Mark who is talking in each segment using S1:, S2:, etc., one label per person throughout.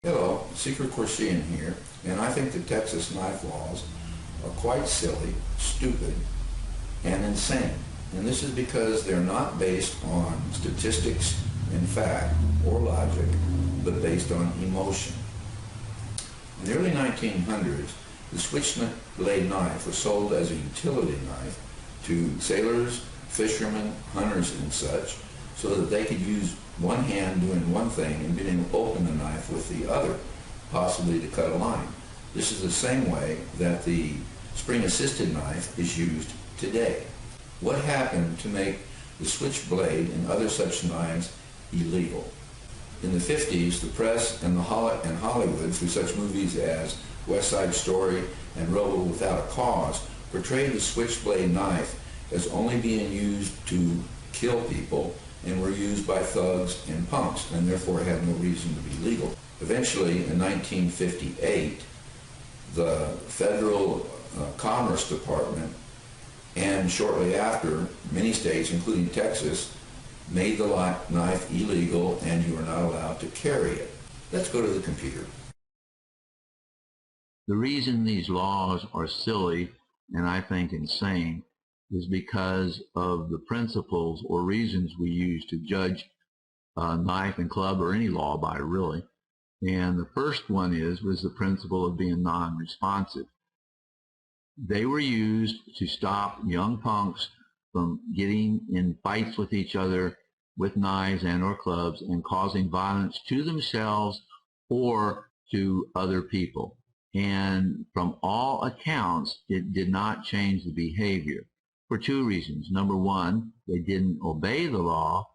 S1: Hello, Secret Corsian here, and I think the Texas knife laws are quite silly, stupid, and insane. And this is because they're not based on statistics and fact or logic, but based on emotion. In the early 1900s, the switchblade knife was sold as a utility knife to sailors, fishermen, hunters, and such, so that they could use one hand doing one thing and being able to open the knife with the other, possibly to cut a line. This is the same way that the spring-assisted knife is used today. What happened to make the switchblade and other such knives illegal? In the 50s, the press and Hollywood, through such movies as West Side Story and Rebel Without a Cause, portrayed the switchblade knife as only being used to kill people and were used by thugs and punks, and therefore had no reason to be legal. Eventually, in 1958, the Federal Commerce Department, and shortly after, many states, including Texas, made the knife illegal, and you are not allowed to carry it. Let's go to the computer.
S2: The reason these laws are silly, and I think insane, is because of the principles or reasons we use to judge knife and club or any law by, really. And the first one was the principle of being non-responsive. They were used to stop young punks from getting in fights with each other with knives and or clubs and causing violence to themselves or to other people. And from all accounts, it did not change the behavior for two reasons. Number one, they didn't obey the law,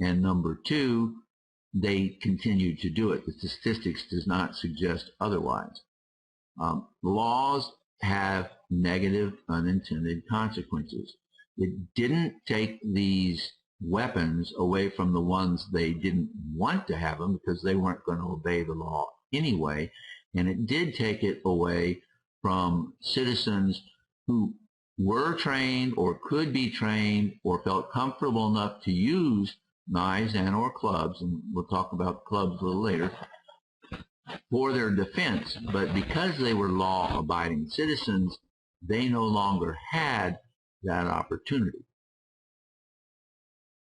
S2: and number two, they continued to do it. The statistics does not suggest otherwise. Laws have negative unintended consequences. It didn't take these weapons away from the ones they didn't want to have them because they weren't going to obey the law anyway, and it did take it away from citizens who were trained or could be trained or felt comfortable enough to use knives and or clubs, and we'll talk about clubs a little later, for their defense. But because they were law-abiding citizens, they no longer had that opportunity.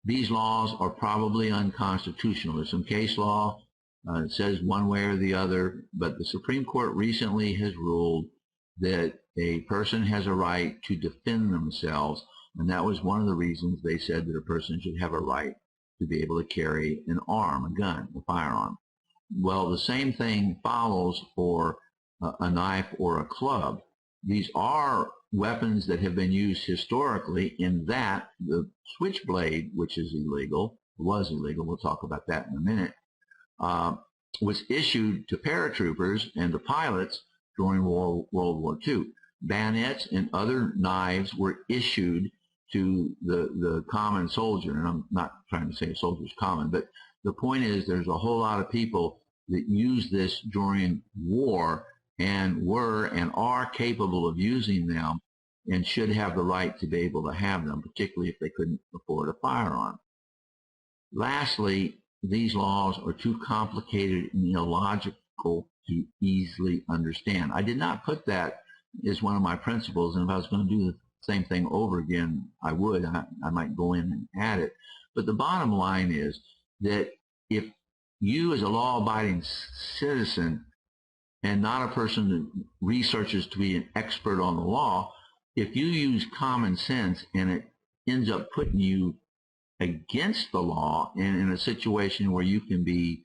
S2: These laws are probably unconstitutional. There's some case law that says one way or the other, but the Supreme Court recently has ruled that a person has a right to defend themselves, and that was one of the reasons they said that a person should have a right to be able to carry an arm, a gun, a firearm. Well, the same thing follows for a knife or a club. These are weapons that have been used historically, in that the switchblade, which is illegal, was illegal, we'll talk about that in a minute, was issued to paratroopers and to pilots during World War II. Bayonets and other knives were issued to the common soldier, and I'm not trying to say a soldier's common, but the point is there's a whole lot of people that use this during war and were and are capable of using them and should have the right to be able to have them, particularly if they couldn't afford a firearm. Lastly, these laws are too complicated and illogical to easily understand. I did not put that as one of my principles, and if I was going to do the same thing over again, I would. I might go in and add it. But the bottom line is that if you as a law-abiding citizen and not a person that researches to be an expert on the law, if you use common sense and it ends up putting you against the law and in a situation where you can be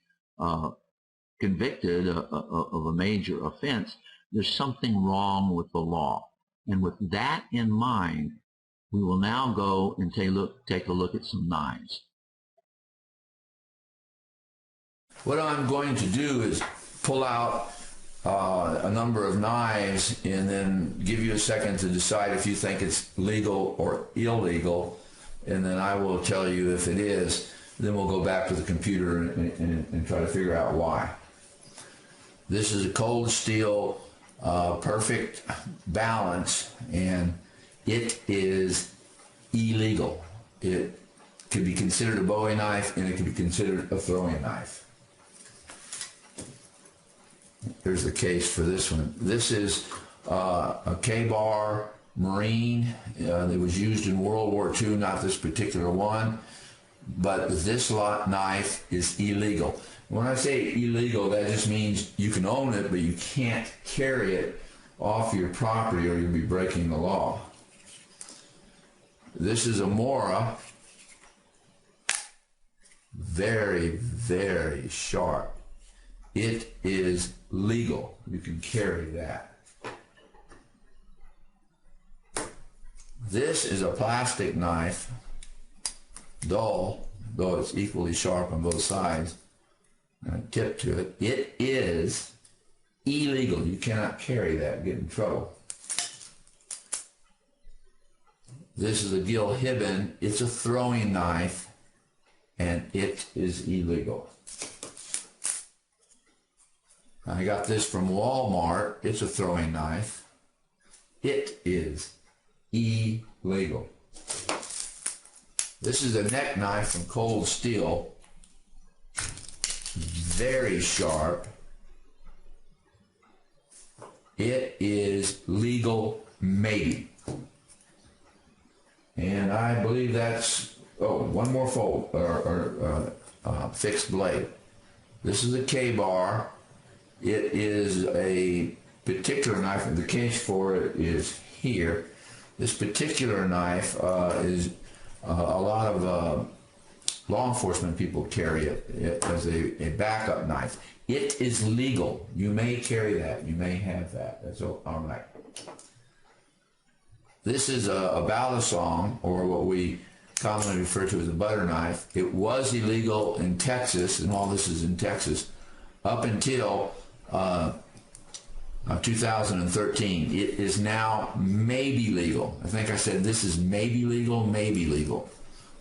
S2: convicted of a major offense, there's something wrong with the law. And with that in mind, we will now go and take a look at some knives.
S1: What I'm going to do is pull out a number of knives and then give you a second to decide if you think it's legal or illegal, and then I will tell you if it is. Then we'll go back to the computer and try to figure out why. This is a cold steel perfect balance, and it is illegal. It could be considered a Bowie knife, and it could be considered a throwing knife. Here's the case for this one. This is a K-bar Marine that was used in World War II, not this particular one, but this knife is illegal. When I say illegal, that just means you can own it, but you can't carry it off your property or you'll be breaking the law. This is a Mora, very, very sharp. It is legal. You can carry that. This is a plastic knife, dull, though it's equally sharp on both sides, and a tip to it. It is illegal. You cannot carry that, get in trouble. This is a Gil Hibben. It's a throwing knife, and it is illegal. I got this from Walmart. It's a throwing knife. It is illegal. This is a neck knife from Cold Steel. Very sharp. It is legal, maybe. And I believe that's, oh, one more fold, or fixed blade. This is a K-bar. It is a particular knife, and the case for it is here. This particular knife is a lot of law enforcement people carry it as a backup knife. It is legal. You may carry that. You may have that. That's all right. This is a balisong, or what we commonly refer to as a butter knife. It was illegal in Texas, and all this is in Texas, up until 2013. It is now maybe legal. I think I said this is maybe legal, maybe legal.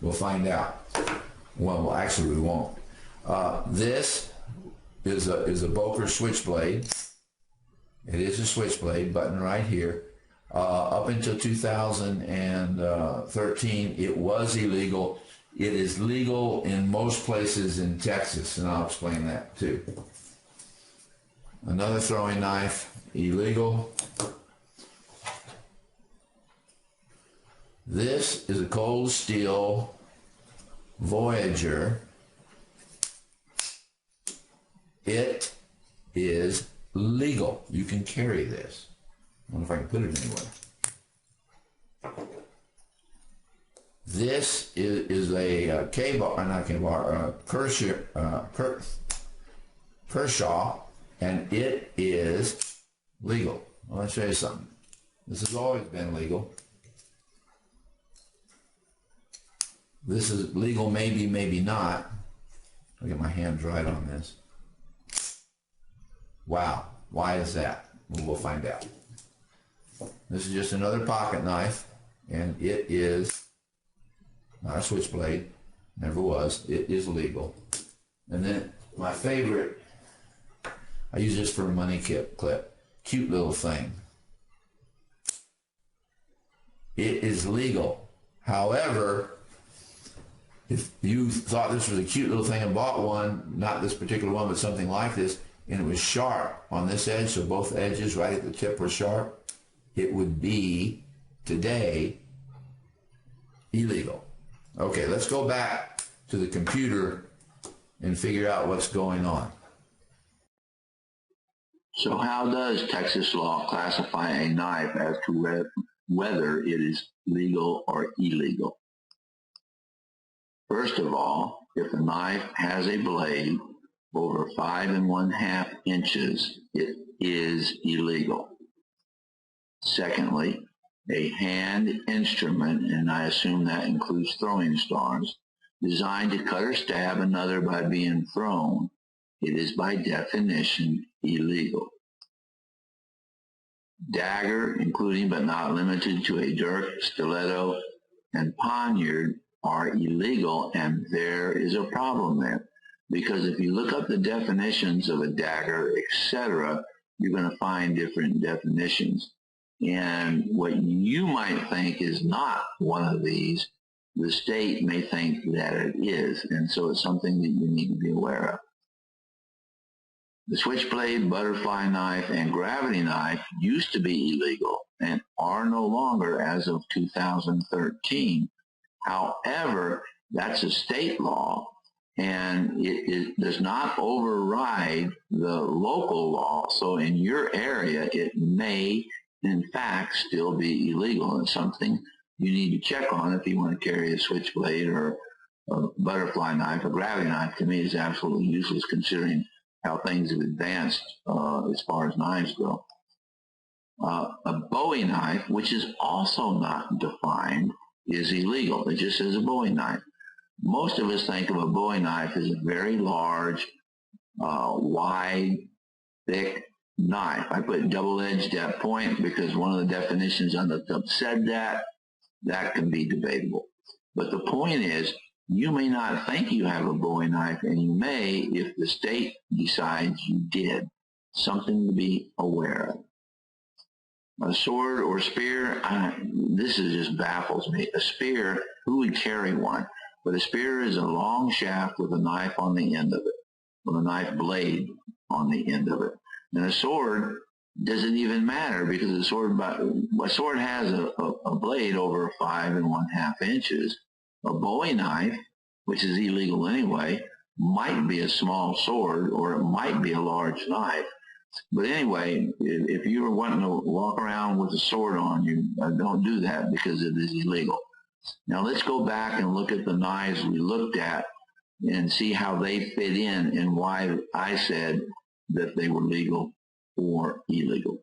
S1: We'll find out. Well, actually we won't. This is a Boker switchblade. It is a switchblade, button right here. Up until 2013, it was illegal. It is legal in most places in Texas, and I'll explain that too. Another throwing knife, illegal. This is a Cold Steel Voyager. It is legal. You can carry this. I wonder if I can put it anywhere. This is a K-bar, not K-bar, Kershaw, and it is legal. Well, I'll show you something. This has always been legal. This is legal, maybe, maybe not. I'll get my hands right on this. Wow. Why is that? Well, we'll find out. This is just another pocket knife, and it is not a switchblade. Never was. It is legal. And then my favorite, I use this for a money clip. Cute little thing. It is legal. However, if you thought this was a cute little thing and bought one, not this particular one, but something like this, and it was sharp on this edge, so both edges right at the tip were sharp, it would be, today, illegal. Okay, let's go back to the computer and figure out what's going on.
S2: So how does Texas law classify a knife as to whether it is legal or illegal? First of all, if a knife has a blade over 5 1/2 inches, it is illegal. Secondly, a hand instrument, and I assume that includes throwing stars, designed to cut or stab another by being thrown, it is by definition illegal. Dagger, including but not limited to a dirk, stiletto, and poniard, are illegal, and there is a problem there. Because if you look up the definitions of a dagger, etc., you're going to find different definitions. And what you might think is not one of these, the state may think that it is. And so it's something that you need to be aware of. The switchblade, butterfly knife, and gravity knife used to be illegal and are no longer as of 2013. However, that's a state law, and it does not override the local law. So in your area, it may, in fact, still be illegal, and something you need to check on if you want to carry a switchblade or a butterfly knife. A gravity knife, to me, is absolutely useless considering how things have advanced as far as knives go. A Bowie knife, which is also not defined, is illegal. It just says a Bowie knife. Most of us think of a Bowie knife as a very large, wide, thick knife. I put double-edged at point because one of the definitions on the top said that. That can be debatable. But the point is, you may not think you have a Bowie knife, and you may if the state decides you did. Something to be aware of. A sword or spear, this just baffles me. A spear, who would carry one? But a spear is a long shaft with a knife on the end of it, with a knife blade on the end of it. And a sword doesn't even matter because a sword has a blade over 5 1/2 inches. A Bowie knife, which is illegal anyway, might be a small sword or it might be a large knife. But anyway, if you were wanting to walk around with a sword on you, don't do that because it is illegal. Now let's go back and look at the knives we looked at and see how they fit in and why I said that they were legal or illegal.